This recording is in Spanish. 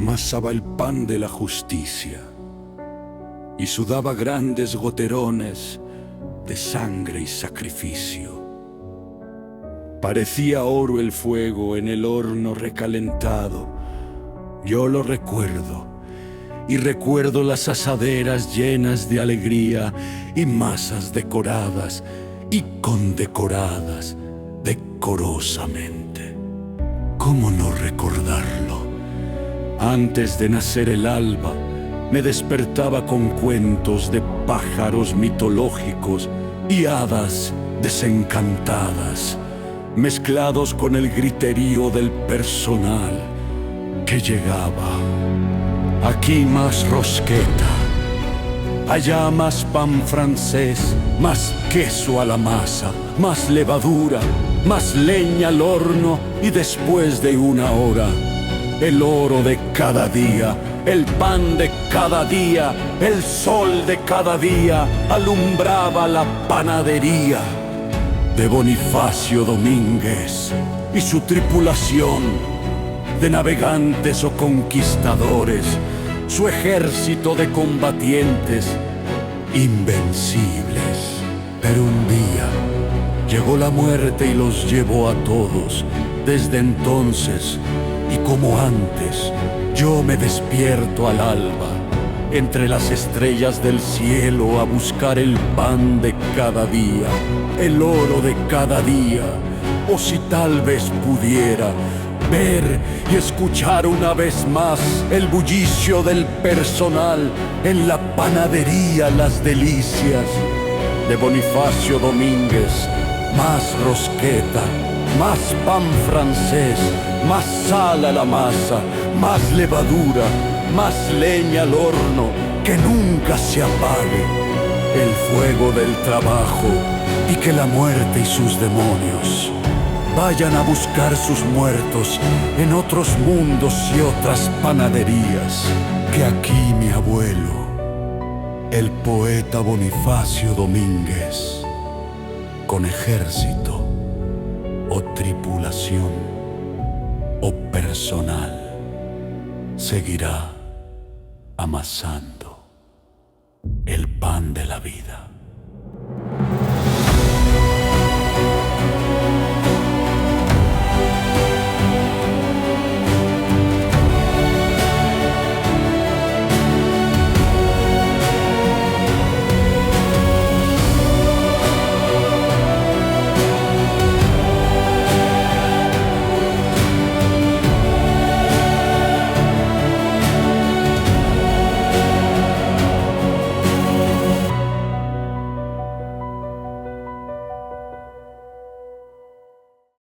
amasaba el pan de la justicia y sudaba grandes goterones de sangre y sacrificio. Parecía oro el fuego en el horno recalentado. Yo lo recuerdo, y recuerdo las asaderas llenas de alegría y masas decoradas y condecoradas decorosamente. ¿Cómo no recordarlo? Antes de nacer el alba, me despertaba con cuentos de pájaros mitológicos y hadas desencantadas, mezclados con el griterío del personal que llegaba. Aquí más rosqueta, allá más pan francés, más queso a la masa, más levadura, más leña al horno, y después de una hora, el oro de cada día, el pan de cada día, el sol de cada día alumbraba la panadería de Bonifacio Domínguez y su tripulación de navegantes o conquistadores, su ejército de combatientes invencibles. Pero un día llegó la muerte y los llevó a todos. Desde entonces, y como antes, yo me despierto al alba, entre las estrellas del cielo, a buscar el pan de cada día, el oro de cada día, o si tal vez pudiera ver y escuchar una vez más el bullicio del personal en la panadería, las delicias de Bonifacio Domínguez. Más rosqueta, más pan francés, más sal a la masa, más levadura, más leña al horno, que nunca se apague el fuego del trabajo, y que la muerte y sus demonios vayan a buscar sus muertos en otros mundos y otras panaderías, que aquí mi abuelo, el poeta Bonifacio Domínguez, con ejército o tripulación o personal, seguirá amasando el pan de la vida.